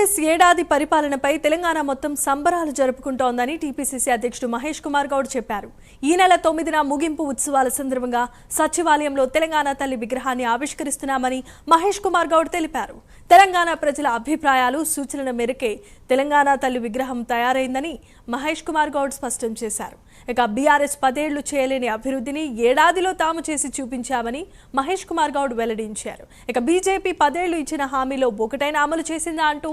BRS ఏడాది పరిపాలనపై తెలంగాణ మొత్తం సంబరాలు జరుపుకుంటోందని టీపీసీసీ అధ్యక్షుడు మహేష్ కుమార్ గౌడ్ చెప్పారు. ఈ నెల 9న ముగింపు ఉత్సవాల సందర్భంగా సచివాలయంలో తెలంగాణ తల్లి విగ్రహాన్ని ఆవిష్కరిస్తున్నామని మహేష్ కుమార్ గౌడ్ తెలిపారు. తెలంగాణ ప్రజల అభిప్రాయాలు, సూచనల మేరకే తెలంగాణ తల్లి విగ్రహం తయారైందని మహేష్ కుమార్ గౌడ్ స్పష్టం చేశారు. ఇక బీఆర్ఎస్ 10 ఏళ్లు చేయలేని అభివృద్ధిని ఏడాదిలో తాము చేసి చూపించామని మహేష్ కుమార్ గౌడ్ వెల్లడించారు. ఇక బీజేపీ 10 ఏళ్లు ఇచ్చిన హామీలో ఒకటైనా అమలు చేసిందా అంటూ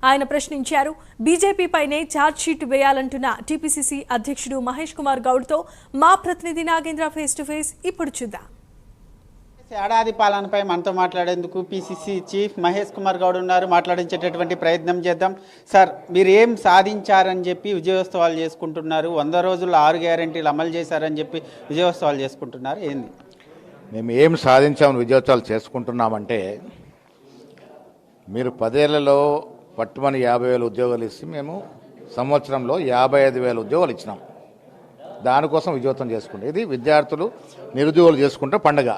ఆయన ప్రశ్నించారు. బీజేపీపైనే ఛార్జ్షీట్ వేయాలంటున్న టీపీసీసీ అధ్యక్షుడు మహేష్ కుమార్ గౌడ్తో మా ప్రతినిధి నాగేంద్ర ఫేస్ టు ఫేస్ ఇప్పుడు చూద్దాం. ఏడాది పాలనపై మనతో మాట్లాడేందుకు పీసీసీ చీఫ్ మహేష్ కుమార్ గౌడ్ ఉన్నారు. మాట్లాడించేటటువంటి ప్రయత్నం చేద్దాం. సార్, మీరు ఏం సాధించారని చెప్పి విజయోత్సవాలు చేసుకుంటున్నారు? 100 రోజుల్లో 6 గ్యారెంటీలు అమలు చేశారని చెప్పి విజయోత్సవాలు చేసుకుంటున్నారు. ఏంది మేము ఏం సాధించామని విజయోత్సవాలు చేసుకుంటున్నామంటే, మీరు 10 ఏళ్లలో పట్టుమని 50,000 ఉద్యోగాలు ఇచ్చి మేము సంవత్సరంలో 55,000 ఉద్యోగాలు ఇచ్చినాం. దానికోసం విజయోత్సవం చేసుకుంటాం. ఇది విద్యార్థులు, నిరుద్యోగులు చేసుకుంటే పండుగ.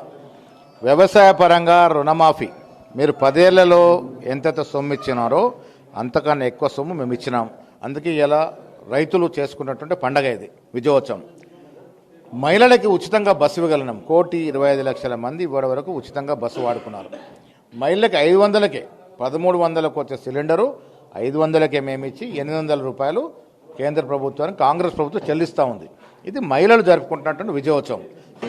వ్యవసాయ పరంగా రుణమాఫీ మీరు 10 ఏళ్లలో ఎంతైతే సొమ్ము ఇచ్చినారో అంతకన్నా ఎక్కువ సొమ్ము మేము ఇచ్చినాం. అందుకే ఇలా రైతులు చేసుకున్నటువంటి పండగ ఇది విజయోత్సవం. మహిళలకి ఉచితంగా బస్సు ఇవ్వగలిగినాం. 1,25,00,000 మంది ఇప్పటి వరకు ఉచితంగా బస్సు వాడుకున్నారు. మహిళలకి 500కే 1,300కు వచ్చే సిలిండరు 500కే మేము ఇచ్చి 800 రూపాయలు కేంద్ర ప్రభుత్వానికి కాంగ్రెస్ ప్రభుత్వం చెల్లిస్తూ ఉంది. ఇది మహిళలు జరుపుకుంటున్నటువంటి విజయోత్సవం.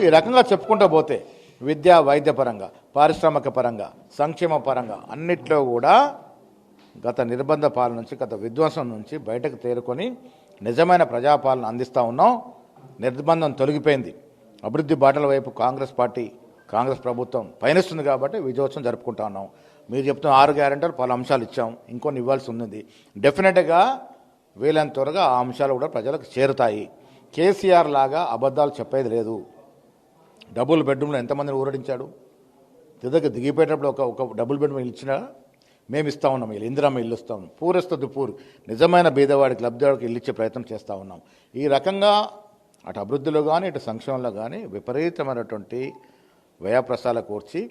ఈ రకంగా చెప్పుకుంటూ పోతే విద్యా, వైద్య పరంగా, పారిశ్రామిక పరంగా, సంక్షేమ పరంగా అన్నిట్లో కూడా గత నిర్బంధ పాలన నుంచి, గత విధ్వంసం నుంచి బయటకు తేరుకొని నిజమైన ప్రజాపాలన అందిస్తూ ఉన్నాం. నిర్బంధం తొలగిపోయింది. అభివృద్ధి బాటల వైపు కాంగ్రెస్ పార్టీ, కాంగ్రెస్ ప్రభుత్వం పయనిస్తుంది కాబట్టి విజయోత్సవం జరుపుకుంటా ఉన్నాం. మీరు చెప్తున్న 6 గ్యారెంటీలు పలు అంశాలు ఇచ్చాం, ఇంకొన్ని ఇవ్వాల్సి ఉంది. డెఫినెట్గా వీలైనంత త్వరగా ఆ అంశాలు కూడా ప్రజలకు చేరుతాయి. కేసీఆర్ లాగా అబద్ధాలు చెప్పేది లేదు. డబుల్ బెడ్రూమ్లో ఎంతమందిని ఊరడించాడు? తిదకి దిగిపోయేటప్పుడు ఒక డబుల్ బెడ్రూమ్ ఇచ్చినా మేము ఇస్తూ ఉన్నాం. ఇల్లు ఇందిరమ్మ ఇల్లు ఇస్తూ ఉన్నాం. పూరెస్త దుపూర్ నిజమైన బీదవాడికి, లబ్ధివాడికి ఇల్లు ఇచ్చే ప్రయత్నం చేస్తూ ఉన్నాం. ఈ రకంగా అటు అభివృద్ధిలో కానీ, ఇటు సంక్షేమంలో కానీ విపరీతమైనటువంటి వ్యయప్రసాల కూర్చి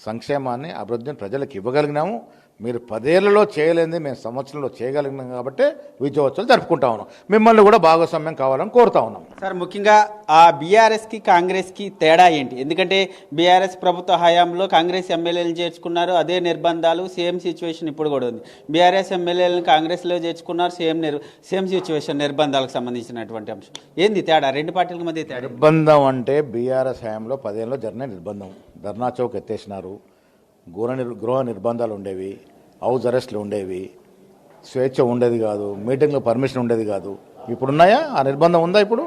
సంక్షేమాన్ని, అభివృద్ధిని ప్రజలకు ఇవ్వగలిగినాము. మీరు 10 ఏళ్లలో చేయలేనిది మేము సంవత్సరంలో చేయగలిగినాం కాబట్టి విజయోత్సవాలు జరుపుకుంటా ఉన్నాం. మిమ్మల్ని కూడా భాగస్వామ్యం కావాలని కోరుతా ఉన్నాం. సార్, ముఖ్యంగా ఆ బీఆర్ఎస్కి కాంగ్రెస్కి తేడా ఏంటి? ఎందుకంటే బీఆర్ఎస్ ప్రభుత్వ హయాంలో కాంగ్రెస్ ఎమ్మెల్యేలు చేర్చుకున్నారు, అదే నిర్బంధాలు, సేమ్ సిచ్యువేషన్ ఇప్పుడు కూడా ఉంది. బీఆర్ఎస్ ఎమ్మెల్యేలను కాంగ్రెస్లో చేర్చుకున్నారు, సేమ్ సిచ్యువేషన్, నిర్బంధాలకు సంబంధించినటువంటి అంశం. ఏంది తేడా రెండు పార్టీల మధ్య తేడా? నిర్బంధం అంటే బీఆర్ఎస్ హయాంలో 10 ఏళ్ళలో జరిగిన నిర్బంధం. ధర్నా చౌక్ ఎత్తేసినారు, గృహ నిర్బంధాలు ఉండేవి, హౌస్ అరెస్ట్లు ఉండేవి, స్వేచ్ఛ ఉండేది కాదు, మీటింగ్లో పర్మిషన్ ఉండేది కాదు. ఇప్పుడున్నాయా? ఆ నిర్బంధం ఉందా? ఇప్పుడు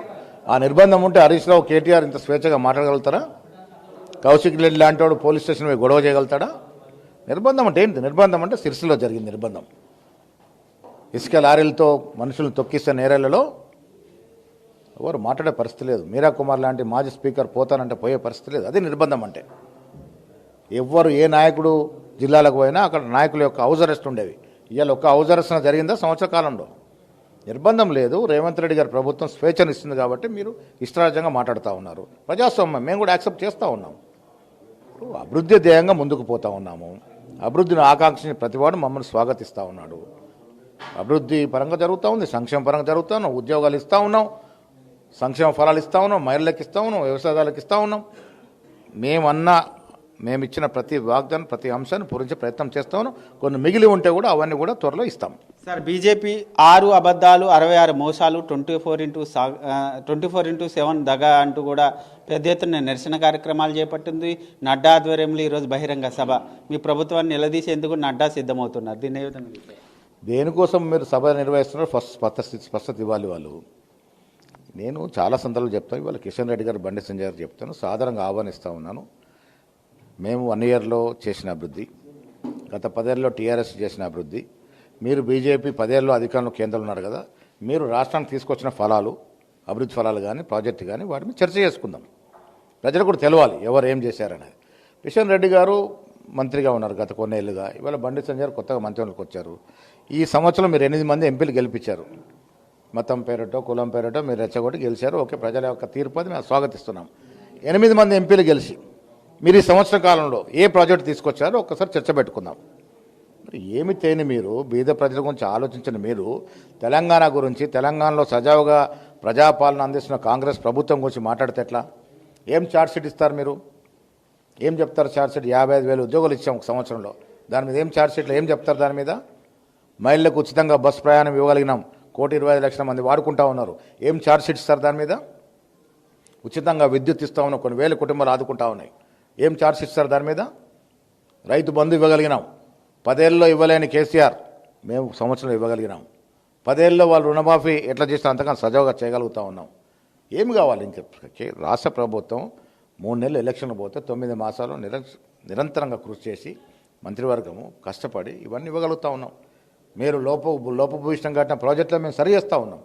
ఆ నిర్బంధం ఉంటే హరీష్ రావు, కేటీఆర్ ఇంత స్వేచ్ఛగా మాట్లాడగలుగుతారా? కౌశిక్ రెడ్డి లాంటి వాడు పోలీస్ స్టేషన్ పోయి గొడవ చేయగలుగుతాడా? నిర్బంధం అంటే ఏంటి? నిర్బంధం అంటే సిరిసిల్లో జరిగింది నిర్బంధం. ఇసుక లారీలతో మనుషులను తొక్కిస్తే నేరేళ్లలో ఎవరు మాట్లాడే పరిస్థితి లేదు. మీరా కుమార్ లాంటి మాజీ స్పీకర్ పోతానంటే పోయే పరిస్థితి లేదు. అది నిర్బంధం అంటే. ఎవ్వరు ఏ నాయకుడు జిల్లాలకు పోయినా అక్కడ నాయకుల యొక్క హౌస్ అరెస్ట్ ఉండేవి. ఇవాళ ఒక్క హౌస్ అరెస్ట్ జరిగిందా సంవత్సర కాలంలో? నిర్బంధం లేదు. రేవంత్ రెడ్డి గారి ప్రభుత్వం స్వేచ్ఛనిస్తుంది కాబట్టి మీరు ఇష్టారాజ్యంగా మాట్లాడుతూ ఉన్నారు. ప్రజాస్వామ్యం మేము కూడా యాక్సెప్ట్ చేస్తూ ఉన్నాం. అభివృద్ధి ధ్యేయంగా ముందుకు పోతూ ఉన్నాము. అభివృద్ధిని ఆకాంక్షించిన ప్రతివాడు మమ్మల్ని స్వాగతిస్తూ ఉన్నాడు. అభివృద్ధి పరంగా జరుగుతూ ఉంది, సంక్షేమ పరంగా జరుగుతూ ఉన్నాం, ఉద్యోగాలు ఇస్తూ ఉన్నాం, సంక్షేమ ఫలాలు ఇస్తూ ఉన్నాం, మహిళలకు ఇస్తూ ఉన్నాం, వ్యవసాయదారులకు ఇస్తూ ఉన్నాం. మేము ఇచ్చిన ప్రతి వాగ్దానం, ప్రతి అంశాన్ని పూరించే ప్రయత్నం చేస్తాము. కొన్ని మిగిలి ఉంటే కూడా అవన్నీ కూడా త్వరలో ఇస్తాం. సార్, బీజేపీ 6 అబద్ధాలు, 66 మోసాలు, 24/7 దగా అంటూ కూడా పెద్ద ఎత్తున నిరసన కార్యక్రమాలు చేపట్టింది. నడ్డా ఆధ్వర్యంలో ఈరోజు బహిరంగ సభ. మీ ప్రభుత్వాన్ని నిలదీసేందుకు నడ్డా సిద్ధమవుతున్నారు. దీన్ని ఏ విధంగా? దేనికోసం మీరు సభ నిర్వహిస్తున్నారు? స్పష్టత ఇవ్వాలి వాళ్ళు. నేను చాలా సందర్భాలు చెప్తాను. ఇవాళ కిషన్ రెడ్డి గారు, బండి సంజయ్ గారు చెప్తాను, సాధారణంగా ఆహ్వానిస్తూ ఉన్నాను. మేము 1 ఇయర్లో చేసిన అభివృద్ధి, గత 10 ఏళ్ళలో టీఆర్ఎస్ చేసిన అభివృద్ధి, మీరు బీజేపీ 10 ఏళ్ళలో అధికారంలో కేంద్రంలో ఉన్నారు కదా, మీరు రాష్ట్రానికి తీసుకొచ్చిన ఫలాలు, అభివృద్ధి ఫలాలు కానీ, ప్రాజెక్టు కానీ వాటి మీద చర్చ చేసుకుందాం. ప్రజలకు కూడా తెలవాలి ఎవరు ఏం చేశారనేది. కిషన్ రెడ్డి గారు మంత్రిగా ఉన్నారు గత కొన్నేళ్లుగా. ఇవాళ బండి సంజయ్ గారు కొత్తగా మంత్రిలోకి వచ్చారు. ఈ సంవత్సరం మీరు 8 మంది ఎంపీలు గెలిపించారు. మతం పేరుటో, కులం పేరుటో మీరు రెచ్చగొట్టి గెలిచారు. ఓకే, ప్రజల యొక్క తీర్పు అది మేము స్వాగతిస్తున్నాం. 8 మంది ఎంపీలు గెలిచి మీరు ఈ సంవత్సర కాలంలో ఏ ప్రాజెక్టు తీసుకొచ్చారో ఒక్కసారి చర్చ పెట్టుకుందాం. మరి ఏమి తేని మీరు బీద ప్రజల గురించి ఆలోచించండి. మీరు తెలంగాణ గురించి, తెలంగాణలో సజావుగా ప్రజాపాలన అందిస్తున్న కాంగ్రెస్ ప్రభుత్వం గురించి మాట్లాడితే ఎట్లా? ఏం ఛార్జ్షీట్ ఇస్తారు మీరు? ఏం చెప్తారు ఛార్జ్షీట్? 55,000 ఉద్యోగాలు ఇచ్చాం ఒక సంవత్సరంలో. దాని మీద ఏం ఛార్జ్షీట్లు ఏం చెప్తారు? దాని మీద మహిళలకు ఉచితంగా బస్సు ప్రయాణం ఇవ్వగలిగినాం, 1,25,00,000 మంది వాడుకుంటా ఉన్నారు. ఏం ఛార్జ్షీట్ ఇస్తారు దాని మీద? ఉచితంగా విద్యుత్ ఇస్తా ఉన్నాం, కొన్ని వేల కుటుంబాలు ఆదుకుంటా ఉన్నాయి. ఏం ఛార్జ్షీట్ ఇస్తారు దాని మీద? రైతు బంధు ఇవ్వగలిగినాం, 10 ఏళ్ళలో ఇవ్వలేని కేసీఆర్ మేము సంవత్సరంలో ఇవ్వగలిగినాం. 10 ఏళ్ళలో వాళ్ళు రుణమాఫీ ఎట్లా చేస్తే అంతకన్నా సజావుగా చేయగలుగుతా ఉన్నాం. ఏమి కావాలి ఇంకా? రాష్ట్ర ప్రభుత్వం 3 నెలలు ఎలక్షన్ పోతే 9 మాసాలు నిరంతరంగా కృషి చేసి మంత్రివర్గము కష్టపడి ఇవన్నీ ఇవ్వగలుగుతా ఉన్నాం. మీరు లోపభూయిష్టం కట్టిన ప్రాజెక్టులో మేము సరి చేస్తూ ఉన్నాం,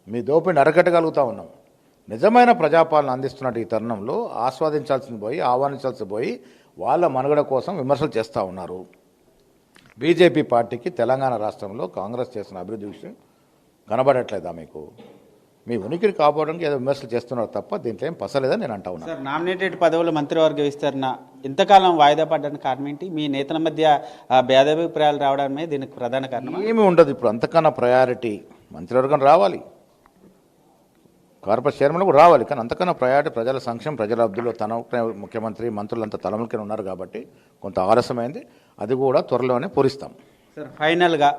మీ దోపిడిని అరకట్టగలుగుతూ ఉన్నాం. నిజమైన ప్రజాపాలన అందిస్తున్నట్టు ఈ తరుణంలో ఆస్వాదించాల్సింది పోయి, ఆహ్వానించాల్సింది పోయి వాళ్ళ మనుగడ కోసం విమర్శలు చేస్తూ ఉన్నారు. బీజేపీ పార్టీకి తెలంగాణ రాష్ట్రంలో కాంగ్రెస్ చేసిన అభివృద్ధి విషయం కనబడట్లేదా మీకు? మీ ఉనికిని కాపాడడానికి ఏదో విమర్శలు చేస్తున్నారు తప్ప దీంట్లో ఏం పసలేదని నేను అంటా ఉన్నాను. సార్, నామినేటెడ్ పదవుల మంత్రివర్గ విస్తరణ ఇంతకాలం వాయిదా పడ్డానికి కారణం ఏంటి? మీ నేతల మధ్య భేదాభిప్రాయాలు రావడమే దీనికి ప్రధాన కారణం? ఏమి ఉండదు. ఇప్పుడు అంతకన్నా ప్రయారిటీ మంత్రివర్గం రావాలి, కార్పొరేట్ చైర్మన్ కూడా రావాలి. కానీ అంతకన్నా ప్రయారిటీ ప్రజల సంక్షేమం, ప్రజల అభివృద్ధిలో తన ముఖ్యమంత్రి మంత్రులంతా తలములకి ఉన్నారు కాబట్టి కొంత ఆలస్యమైంది. అది కూడా త్వరలోనే పూరిస్తాం. సార్, ఫైనల్గా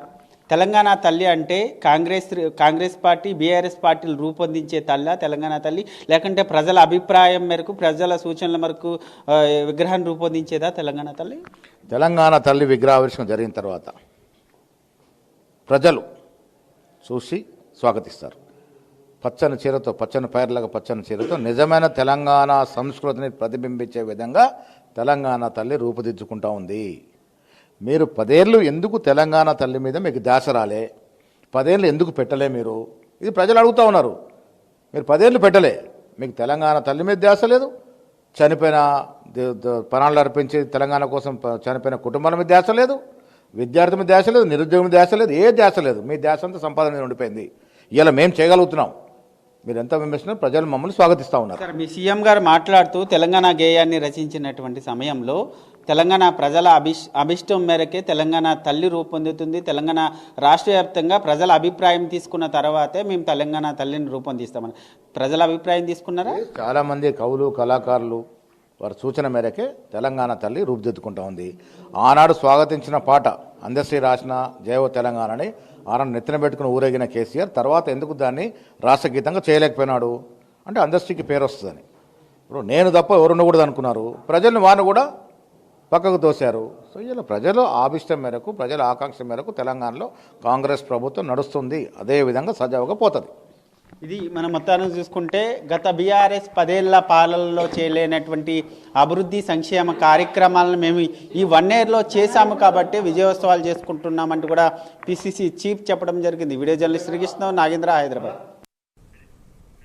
తెలంగాణ తల్లి అంటే కాంగ్రెస్ పార్టీ, బీఆర్ఎస్ పార్టీలు రూపొందించే తల్లి తెలంగాణ తల్లి, లేకుంటే ప్రజల అభిప్రాయం మేరకు, ప్రజల సూచనల మేరకు విగ్రహాన్ని రూపొందించేదా తెలంగాణ తల్లి? తెలంగాణ తల్లి విగ్రహావిష్కరణ జరిగిన తర్వాత ప్రజలు చూసి స్వాగతిస్తారు. పచ్చని చీరతో, పచ్చని పైర్లాగా పచ్చని చీరతో నిజమైన తెలంగాణ సంస్కృతిని ప్రతిబింబించే విధంగా తెలంగాణ తల్లి రూపుదిద్దుకుంటా ఉంది. మీరు 10 ఏళ్ళు ఎందుకు తెలంగాణ తల్లి మీద మీకు ధ్యాస రాలే? 10 ఏళ్ళు ఎందుకు పెట్టలే మీరు? ఇది ప్రజలు అడుగుతూ ఉన్నారు. మీరు 10 ఏళ్ళు పెట్టలే, మీకు తెలంగాణ తల్లి మీద ధ్యాస లేదు, చనిపోయిన ప్రాణాలు అర్పించి తెలంగాణ కోసం చనిపోయిన కుటుంబాల మీద ధ్యాస లేదు, విద్యార్థి మీద ధ్యాస లేదు, నిరుద్యోగం ధ్యాస లేదు, ఏ ధ్యాస లేదు. మీ ధ్యాస అంతా సంపాదన మీద ఉండిపోయింది. ఇలా మేము చేయగలుగుతున్నాం. మీరు ఎంత విమర్శించినా ప్రజలు మమ్మల్ని స్వాగతిస్తూ ఉన్నారు. సార్, మీ సీఎం గారు మాట్లాడుతూ తెలంగాణ గేయాన్ని రచించినటువంటి సమయంలో తెలంగాణ ప్రజల అభిష్టం మేరకే తెలంగాణ తల్లి రూపొందుతుంది, తెలంగాణ రాష్ట్ర వ్యాప్తంగా ప్రజల అభిప్రాయం తీసుకున్న తర్వాతే మేము తెలంగాణ తల్లిని రూపొందిస్తామని ప్రజల అభిప్రాయం తీసుకున్నారా? చాలామంది కవులు, కళాకారులు వారి సూచన మేరకే తెలంగాణ తల్లి రూపుదిద్దుకుంటా ఉంది. ఆనాడు స్వాగతించిన పాట అందశ్రీ రాసిన జయో తెలంగాణని ఆనాడు నెత్తిన పెట్టుకుని ఊరేగిన కేసీఆర్ తర్వాత ఎందుకు దాన్ని రాష్ట్ర గీతంగా చేయలేకపోయినాడు అంటే అందశ్రీకి పేరు వస్తుందని. ఇప్పుడు నేను తప్ప ఎవరు ఉండకూడదు అనుకున్నారు, ప్రజల్ని వారిని కూడా పక్కకు తోశారు. సో ఇలా ప్రజల ఆభిష్టం మేరకు, ప్రజల ఆకాంక్ష మేరకు తెలంగాణలో కాంగ్రెస్ ప్రభుత్వం నడుస్తుంది. అదేవిధంగా సజావుగా పోతుంది. ఇది మనం మొత్తాన్ని చూసుకుంటే గత బీఆర్ఎస్ 10 ఏళ్ల పాలనలో చేయలేనటువంటి అభివృద్ధి సంక్షేమ కార్యక్రమాలను మేము ఈ 1 yearలో చేశాము కాబట్టి విజయోత్సవాలు చేసుకుంటున్నామంటూ కూడా పిసిసి చీఫ్ చెప్పడం జరిగింది. Video journalist Srikrishna, Nagendra, Hyderabad.